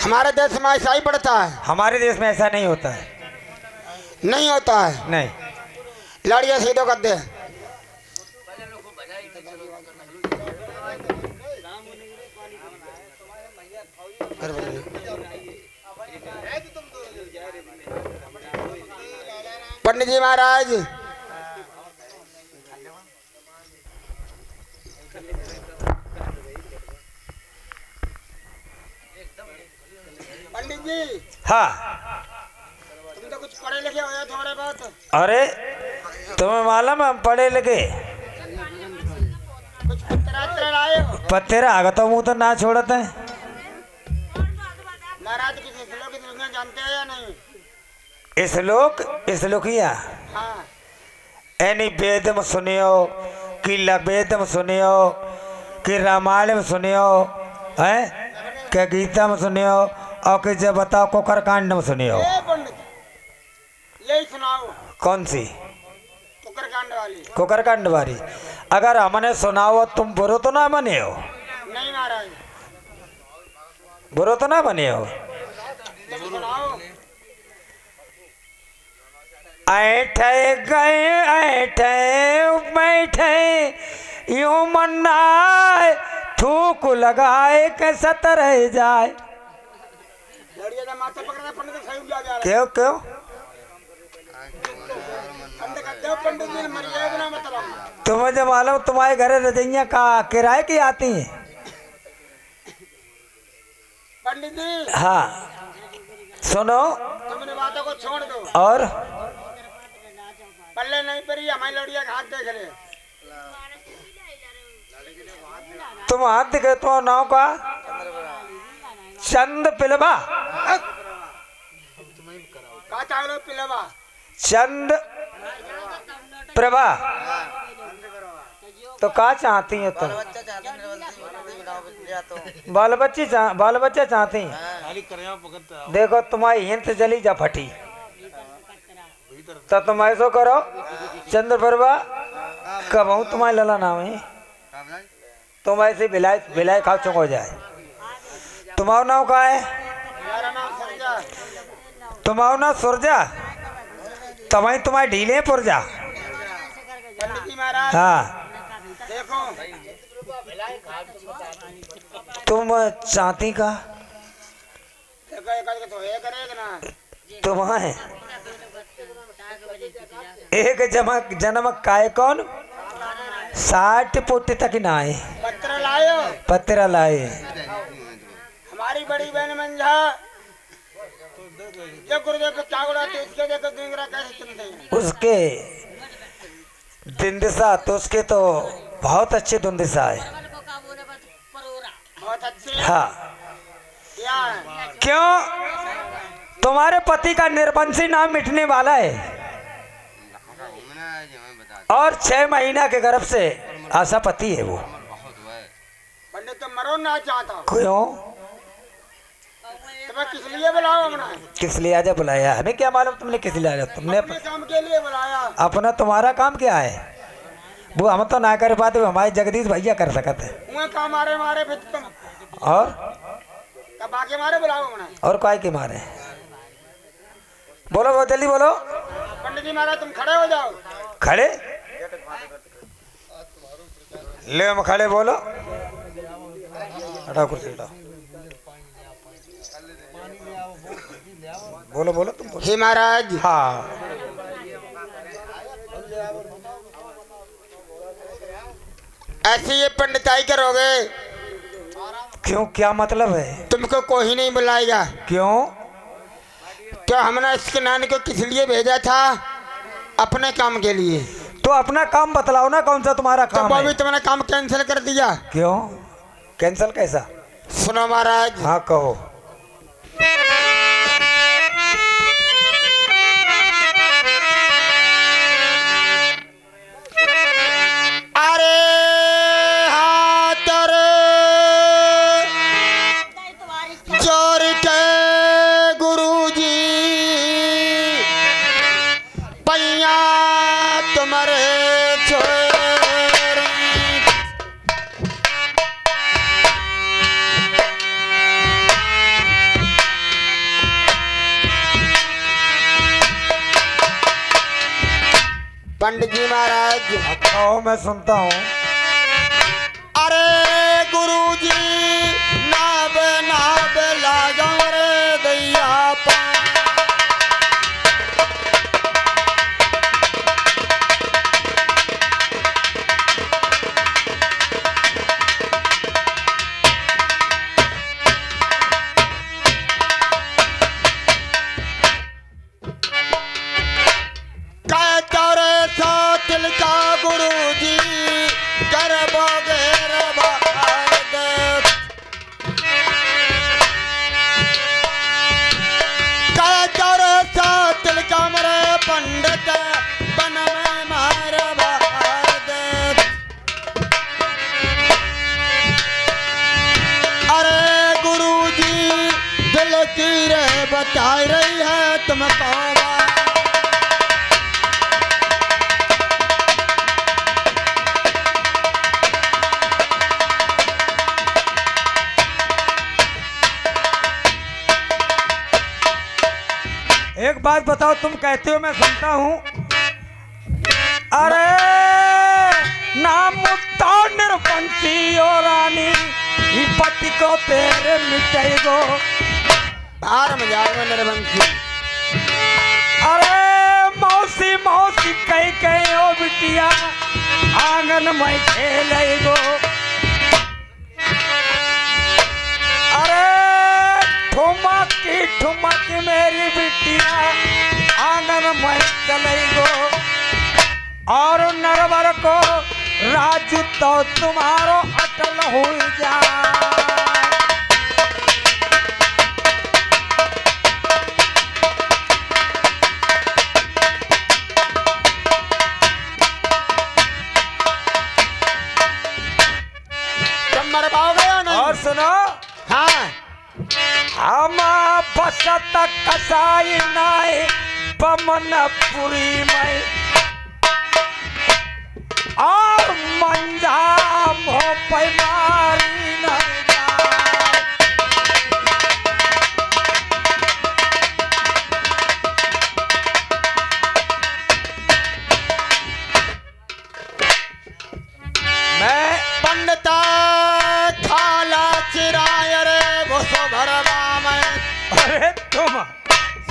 हमारे देश में ऐसा ही पड़ता है। हमारे देश में ऐसा नहीं होता है। नहीं होता है। नहीं। लड़िया सीधो कर दे। पंडित जी महाराज, पंडित जी। हाँ। तुम तो कुछ पढ़े लिखे हो थोड़े बहुत। अरे तुम्हें मालूम हम पढ़े लिखे। कुछ पत्र लाए हो? पत्तेरा आगा तो मुँह तो ना छोड़ते हैं। महाराज किसी श्लोक की दुनिया जानते हैं या नहीं? इसलोकिया हाँ। एनी वेद में सुनियो कि वेद में सुनियो कि रामायण में सुनियो है कि गीता में सुनियो और कि जब बताओ कोकर कांड में सुनियो। पंडित ले सुनाओ। कौन सी? कुकर कांड वाली। कोकर कांड वाली। अगर हमने सुनाओ तुम बुरो तो ना बने हो। नहीं महाराज, बुरो तो ना बने हो। तुम सुनाओ। ऐठे गए ऐठे बैठे यूं मन्नाए थूक लगाए के सतर जाए। लड़िया का माथा पकड़ना पंडित सही उड़ जा। क्यों क्यों? पंडित जी मरिया बिना मतलब। तुम्हें जब मालूम तुम्हारे घर रजैया का किराए की आती हैं? पंडित जी। हाँ सुनो। तुमने बातों को छोड़ दो और पल्ले नहीं पड़ी। हमारी लड़िया का हाथ देख ले। तुम हाथ दिखे तो नाव का चंद पिलवा। का चावलो पिलवा। चंद प्रभा तो का चाहती है तुम? बाल बच्चे चाहती हैं। देखो तुम्हारी हिंत जली जा फटी तो तुम ऐसो करो चंद्र प्रभा कब हूँ तुम्हारे लला नाम है तुम ऐसे भिलाई खा चुक हो जाए। तुम्हारा नाम का है? मेरा नाम सरजा। तुम्हारा नाम सुरजा। तुम्हारी तुम्हारे ढीले पुरजा। पंडित जी महाराज। हाँ देखो तुम चाहती का तो एक ना। तुम्हारे एक जन्म काय कौन 60 पुट्टी तक ना आए। पत्र लायो। पत्रा लाए। हमारी बड़ी बहन मंझा जो गुरुदेव को क्या उड़ाते उसके देखो दिंगरा कैसे चलते हैं। उसके दिन दिशा तो उसके तो बहुत अच्छे दिन दिशा है। बहुत अच्छे। हाँ क्या है? क्यों? तुम्हारे पति का निर्वंशी नाम मिटने वाला है और 6 महीना के गर्भ से आशा पति है वो। पंडित तो मरो ना चाहता। क्यों? तुम्हें किस लिए बुलाओ हमने? किस लिए आजा बुलाया? हमें क्या मालूम तुमने किस लिए आया? तुमने अपने काम के लिए बुलाया। अपना तुम्हारा काम क्या है वो हम तो ना कर पाते, हमारे जगदीश भैया कर सकते हैं। उन्हें काम मारे फिर तुम और तब आके मारे बुलाओ हमने। और काय के मारे? बोलो बहुत जल्दी बोलो। पंडित जी महाराज तुम खड़े हो जाओ। खड़े ले हम खड़े बोलो। हटाओ कुर्सी हटाओ। बोलो बोलो तुम बोलो। हे महाराज। हाँ ऐसे ये पंडिताई करोगे? क्यों क्या मतलब है? तुमको कोई नहीं बुलाएगा। क्यों? क्या हमने इसके नानी को किस लिए भेजा था? अपने काम के लिए। तो अपना काम बतलाओ ना कौन सा तुम्हारा तो काम वो है? भी तुमने काम कैंसिल कर दिया। क्यों कैंसिल कैसा? सुनो महाराज। हाँ कहो। पंडित जी महाराज। कहो, मैं सुनता हूँ। अरे गुरुजी नाब नाब लागो रे दैया पा। गुरुजी गरबो गेरबा तिलकामरे पंडित बन में मार अरे गुरुजी दिल की रे बता रही है तुमको। एक बात बताओ, तुम कहते हो मैं सुनता हूँ। अरे नाम मुत्ता निरपंथी और रानी पति को तेरे मिटेगो बाहर मजाक में निरपंथी। अरे मौसी मौसी कह ओ बिटिया आंगन में खेलेगो। अरे ठुमक मेरी बिटिया आंगन में चलेगो। और नरवर को राज तो तुम्हारो अटल हो जाए। तुम मर पाओगे या नहीं? और सुनो, हाँ हम बसत कसाई नाय बमनपुरी में और मंजा हो पैमारी नहीं जाए। मैं पंडिता खाला चिराय रे घुसो भरवा में। अरे तुम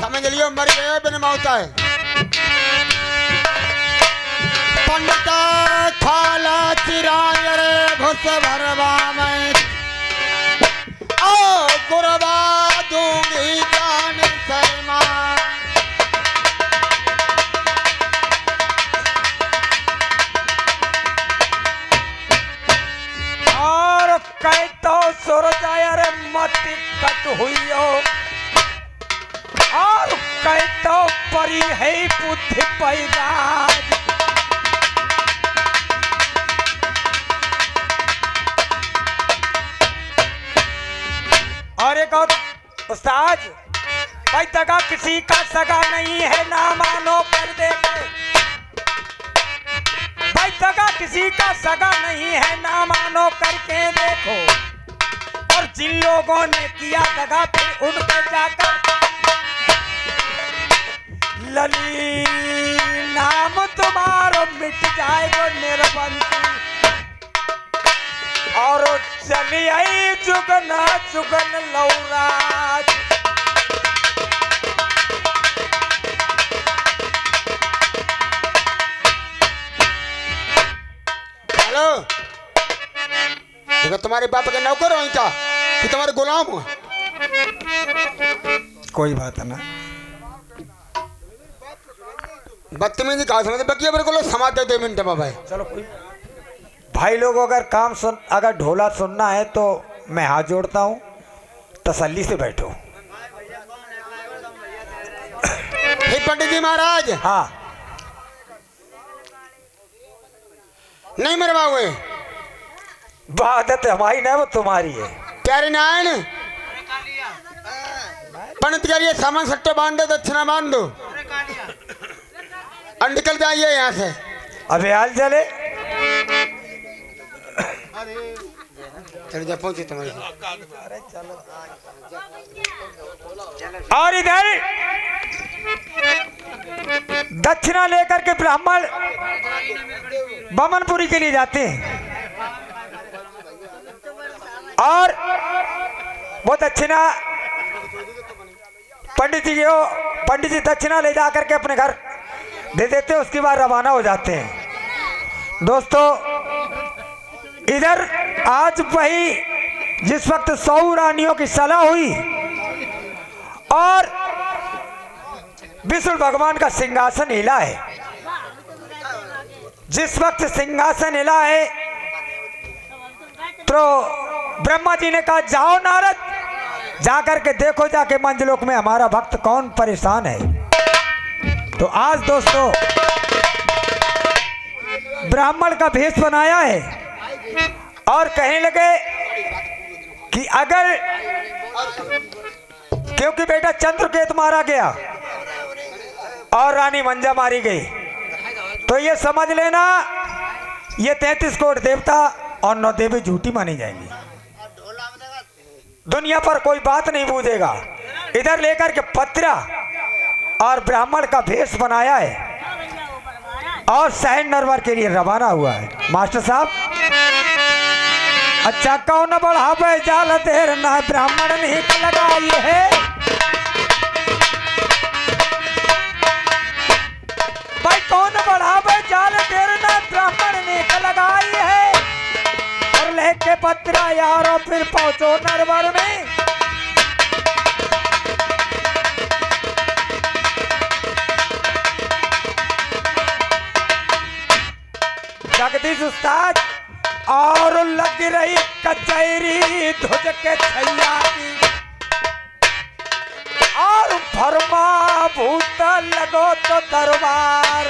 समझ लियो मर गए बिन मौता है। पंडिता खाला चिराय रे घुस भरवा में। ओ गुरबा दूंगी जान शर्मा। और कह तो सुर जाया रे मती कट हुई हो। और कह तो परी है बुद्धि पैदा। और एक और उस्ताद, भाई दगा किसी का सगा नहीं है ना मानो कर देखे। भाई दगा किसी का सगा नहीं है ना मानो करके देखो। और जिन लोगों ने किया दगा फिर उनके जाकर लली नाम तुम्हारो मिट जाएगा निरबंसी। और चली आई जुगन जुगन लौराज। हेलो, देखो तुम्हारे बाप के नौकर हो क्या कि तुम्हारे गुलाम हो? कोई बात ना, बदतमीजी कहा समझे बकिया बिल्कुल समाज दे 2 मिनट में भाई। चलो कोई भाई लोग अगर काम सुन, अगर ढोला सुनना है तो मैं हाथ जोड़ता हूँ, तसल्ली से बैठो। हे पंडित जी महाराज। हाँ, नहीं मरवाओगे? बात हमारी ना, वो तुम्हारी है। प्यारे नारायण पंडित के लिए सामान सट्टे बांध दो, दक्षिणा बांध दो और निकल जाइए यहाँ से। अबे हाल चले, चलो जा पहुंचे तुम्हारे। और इधर दक्षिणा लेकर के ब्राह्मण बमनपुरी के लिए जाते हैं और वो दक्षिणा पंडित जी दक्षिणा ले जाकर के अपने घर दे देते हैं। उसके बाद रवाना हो जाते हैं। दोस्तों इधर आज वही जिस वक्त 100 रानियों की सलाह हुई और विष्णु भगवान का सिंहासन हिला है, जिस वक्त सिंहासन हिला है तो ब्रह्मा जी ने कहा जाओ नारद, जाकर के देखो जाके मंजलोक में हमारा भक्त कौन परेशान है। तो आज दोस्तों ब्राह्मण का भेष बनाया है और कहने लगे कि अगर क्योंकि बेटा चंद्रकेतु मारा गया और रानी मंजा मारी गई तो ये समझ लेना ये 33 करोड़ देवता और 9 देवी झूठी मानी जाएंगी। दुनिया पर कोई बात नहीं पूछेगा। इधर लेकर के पत्रा और ब्राह्मण का भेष बनाया है और शहर नरवर के लिए रवाना हुआ है। मास्टर साहब अच्छा कौन बढ़ावे जाल देर ना ब्राह्मण नहीं लगाई है, भाई कौन बढ़ावे जाल देर ना ब्राह्मण ने लगाई है। और लेके पत्रा यारो फिर पहुंचो नरवर में। जगदीश उस्ताद और लग रही कचहरी ध्वज के छैया की और भरमा भूत लगो तो दरबार।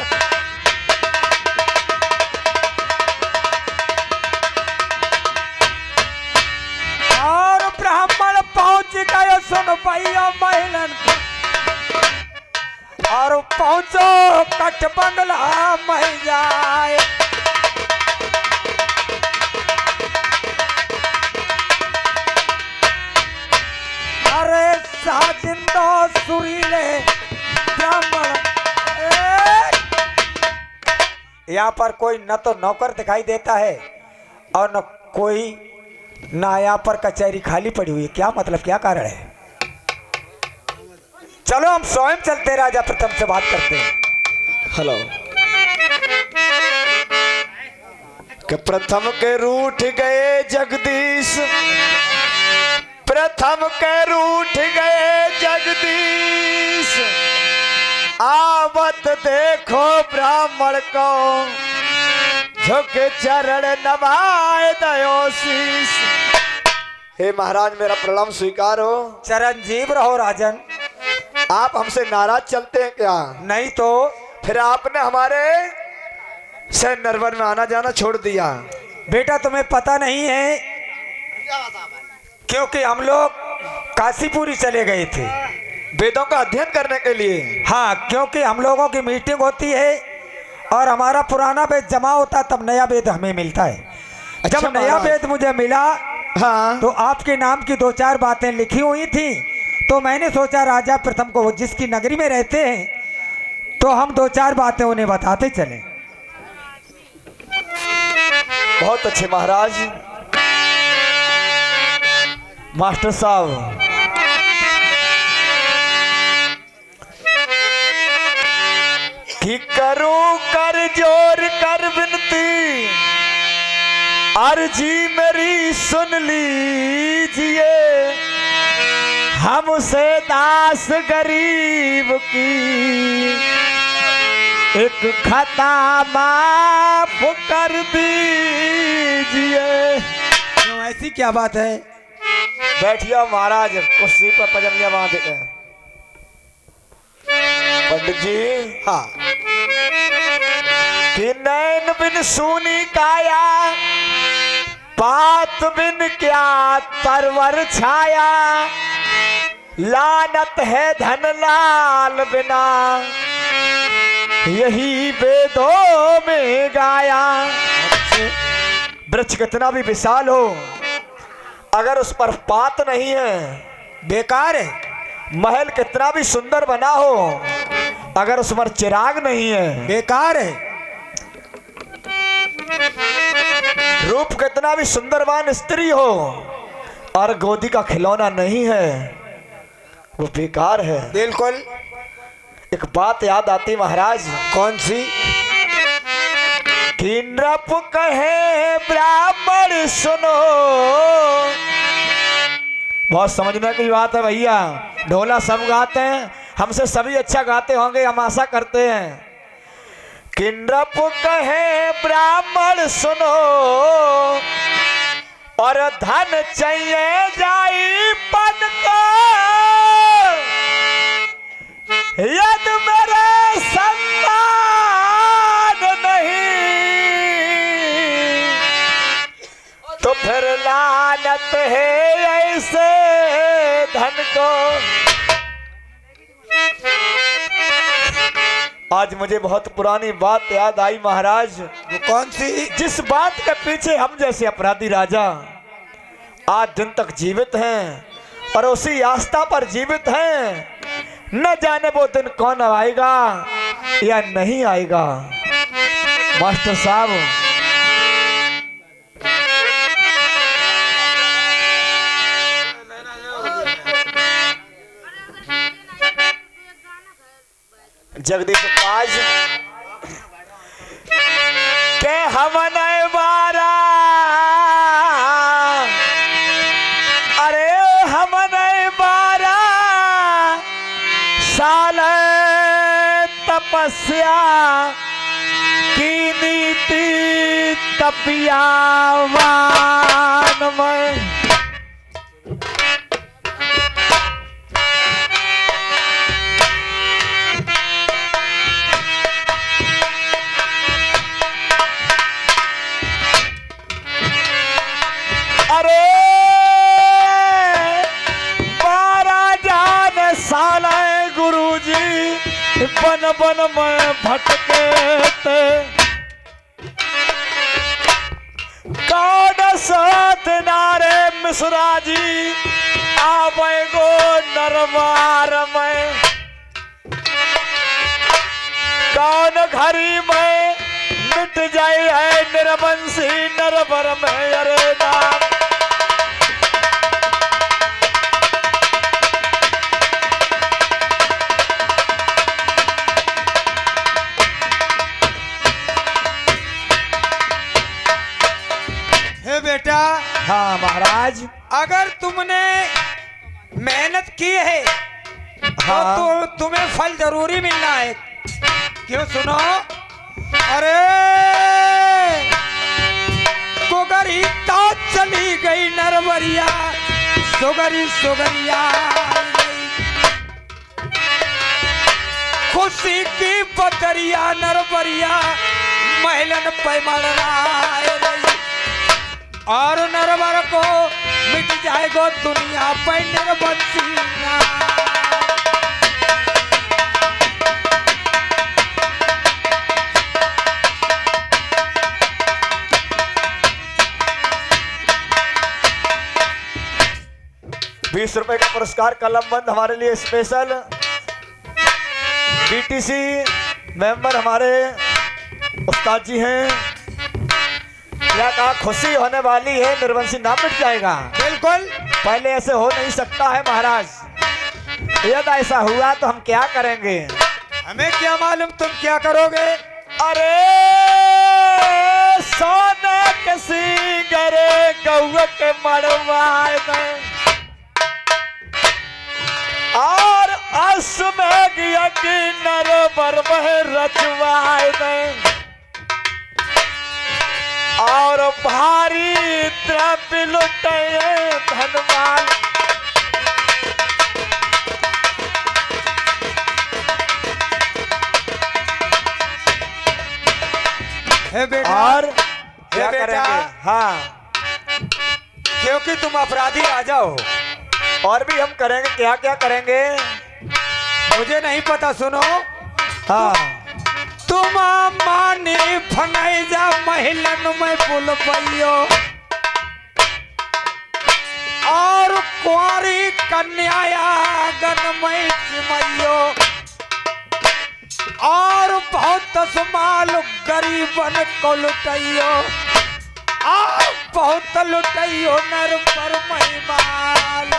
और ब्राह्मण पहुंच गए सुन भैया महिलन और पहुंचो कट बंगला मह जाए। अरे साजिंदो सुरीले ब्राह्मण यहाँ पर कोई न तो नौकर दिखाई देता है और न कोई ना यहाँ पर कचहरी खाली पड़ी हुई है। क्या मतलब क्या कारण है? चलो हम स्वयं चलते राजा प्रथम से बात करते हैं। हेलो कि प्रथम के रूठ गए जगदीश, प्रथम के रूठ गए जगदीश, आवत देखो ब्राह्मण को झुके चरण नवाए दयो शीश। हे महाराज मेरा प्रणाम स्वीकार हो। चिरंजीव रहो राजन। आप हमसे नाराज चलते हैं क्या? नहीं तो फिर आपने हमारे से नरवर में आना जाना छोड़ दिया। बेटा तुम्हें पता नहीं है क्योंकि हम लोग काशीपुरी चले गए थे वेदों का अध्ययन करने के लिए। हाँ क्योंकि हम लोगों की मीटिंग होती है और हमारा पुराना वेद जमा होता तब नया वेद हमें मिलता है। अच्छा, जब नया वेद मुझे मिला हाँ तो आपके नाम की 2-4 बातें लिखी हुई थी तो मैंने सोचा राजा प्रथम को जिसकी नगरी में रहते हैं तो हम 2-4 बातें उन्हें बताते चलें। बहुत अच्छे महाराज। मास्टर साहब कि करूं कर जोर कर विनती, अर्जी मेरी सुन लीजिए, हमसे दास गरीब की एक खता माफ कर दीजिए। क्यों ऐसी क्या बात है? बैठिए महाराज, कुर्सी पर पजनिया बांध के। पंडित जी हाँ कि नैन बिन सूनी काया, बात बिन क्या परवर छाया, लानत है धन लाल बिना, यही वेदों में गाया। वृक्ष कितना भी विशाल हो अगर उस पर पात नहीं है बेकार है। महल कितना भी सुंदर बना हो अगर उस पर चिराग नहीं है, बेकार है। रूप कितना भी सुंदरवान स्त्री हो और गोदी का खिलौना नहीं है, वो बेकार है। बिल्कुल। एक बात याद आती महाराज। कौन सी? कि नृप कहे ब्राह्मण सुनो। बहुत समझने की बात है भैया। ढोला सब गाते हैं, हमसे सभी अच्छा गाते होंगे, हम आशा करते हैं। कि नृप कहे ब्राह्मण सुनो और धन चाहिए जाई पद को, यद मेरे सम्मान नहीं तो फिर लानत है ऐसे धन को। आज मुझे बहुत पुरानी बात याद आई महाराज। वो कौन सी? जिस बात के पीछे हम जैसे अपराधी राजा आज दिन तक जीवित हैं और उसी आस्था पर जीवित हैं, न जाने वो दिन कौन आएगा या नहीं आएगा। मास्टर साहब, जगदीश पाज के हम नए बारा, अरे हम नए बारा साल तपस्या की नीति तपियावान में। अरे 12 जान साल गुरुजी बन बन में भटके थे, कौन साथ नारे मिश्रा जी आवे गो नरवार में, कौन घड़ी में मिट जाए है निर्वंशी नरवर में। अरे नाम बेटा। हाँ महाराज। अगर तुमने मेहनत की है हाँ। तो तुम्हें फल जरूरी मिलना है। क्यों सुनो, अरे गोगरी तो चली गई नरवरिया, सोगरी सोगरिया खुशी की बदरिया नरवरिया महलन पैमल और नरवर को मिट जाएगो दुनिया पे निर्बंसीना। ₹20 का पुरस्कार कलमबंद हमारे लिए स्पेशल। बीटीसी मेंबर हमारे उस्ताद जी हैं। क्या कहा, खुशी होने वाली है, निर्वंशी नाम मिट जाएगा। बिल्कुल, पहले ऐसे हो नहीं सकता है महाराज। यदि ऐसा हुआ तो हम क्या करेंगे? हमें क्या मालूम तुम क्या करोगे। अरे सोने किसी गरे गौ के मड़वाए में और असमें गया कि नरवर में रचवाए में और भारी द्रव्य लुटे धनवान। हे बेटा, और क्या करेंगे? हाँ, क्योंकि तुम अपराधी राजा हो। और भी हम करेंगे। क्या क्या करेंगे मुझे नहीं पता। सुनो, हाँ, तुम मानी फनाई जा महिलन में बुल पैयो और कुंवारी कन्याया गन में चिमैयो और बहुत संभाल गरीबन को लुटाइयो, और बहुत लुटाइयो नर पर महिमाल।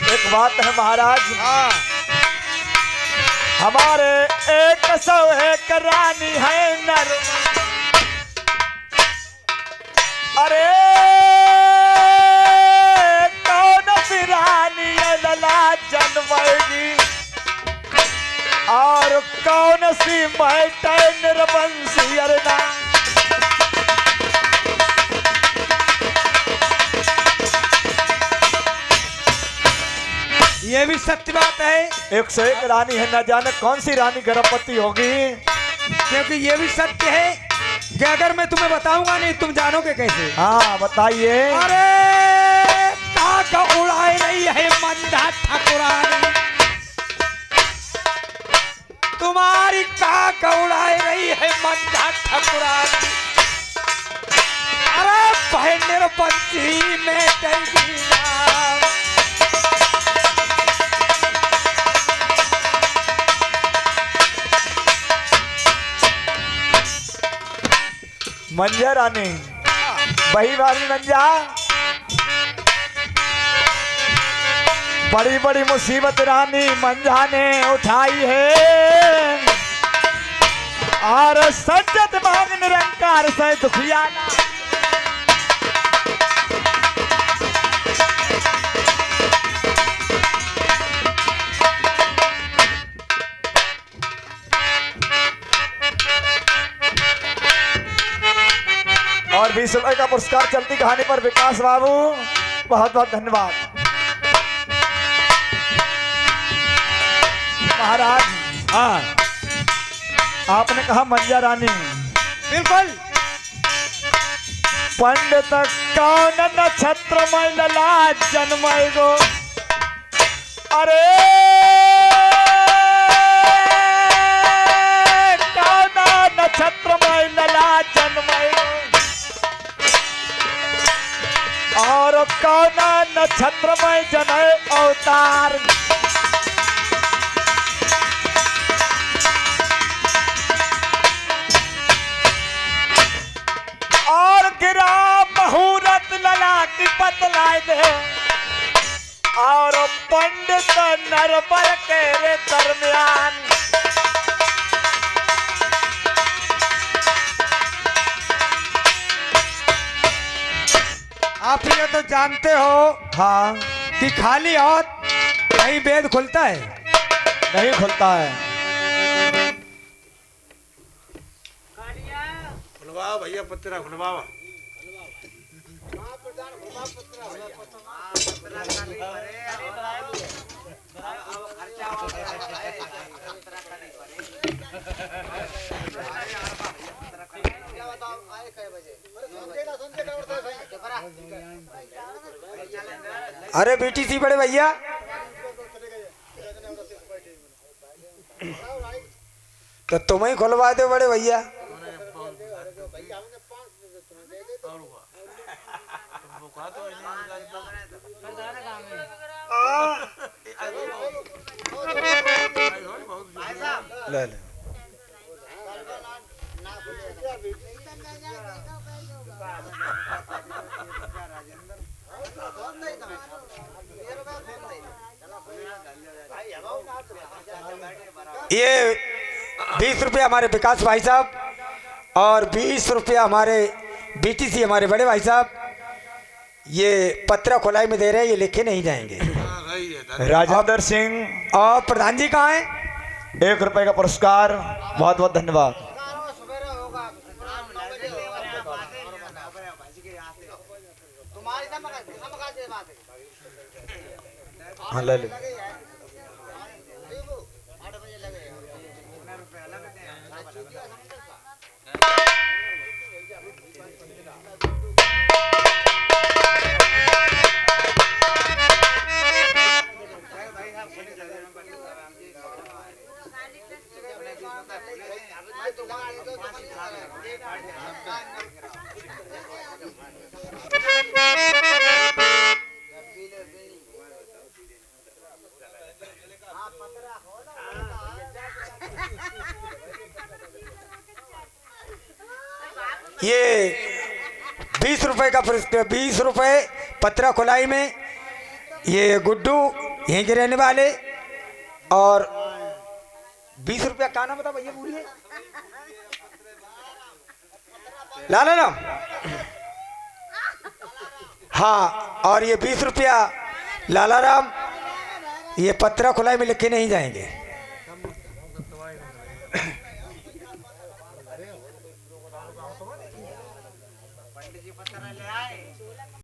एक बात है महाराज, हाँ हमारे 101 रानी है नर। अरे कौन सी रानी है लला जन्मेगी, और कौन सी बैठे निर्वंशी अरना। ये भी सत्य बात है, 101 रानी है, न जाने कौन सी रानी गर्भवती होगी। क्योंकि ये भी सत्य है कि अगर मैं तुम्हें बताऊंगा नहीं तुम जानोगे कैसे। हाँ बताइए। अरे काका उड़ाए रही है मंदा ठाकुरानी, तुम्हारी काका उड़ाए रही है मंदा ठाकुरानी। अरे बहन पंछी में टैगी नाम, मंजा रानी, वही वाली मंजा, बड़ी बड़ी मुसीबत रानी मंजा ने उठाई है, और सज्जत भाग निरंकार से दुखियाना। और 20 रुपए का पुरस्कार चलती कहानी पर विकास बाबू, बहुत बहुत धन्यवाद। महाराज, हाँ आपने कहा मंजा रानी, बिल्कुल। पंडित कौन नक्षत्र में लला जन्मय गो। अरे कौन नक्षत्र में लला जन्मय गो, और कौन नक्षत्र में जने अवतार। और गिरा मुहूर्त लला की बतलाए दे, और पंडित नरबर के रे दरमियान। आप ये तो जानते हो हाँ, कि खाली हाथ कहीं वेद खुलता है। नहीं खुलता है। खुलवाओ भैया, पत्रा खुलवाओ। अरे बीटीसी बड़े भैया, तो तुम ही खुलवा दो बड़े भैया। ले ले। ये 20 रुपया हमारे विकास भाई साहब और 20 रुपया हमारे बीटीसी हमारे बड़े भाई साहब, ये पत्रा खुलाई में दे रहे हैं, ये लिखे नहीं जाएंगे। राजेंद्र सिंह और प्रधान जी कहाँ हैं? 1 रुपए का पुरस्कार, बहुत बहुत धन्यवाद। हाँ ले ले। ये 20 रुपए का पुरस्कार, 20 रुपए पत्रा खुलाई में। ये गुड्डू यहीं के रहने वाले। और 20 रुपया का नाम बता भैया, बोलिए। लाला राम। हाँ, और ये 20 रुपया लाला राम, ये पत्रा खुलाई में लिख के नहीं जाएंगे।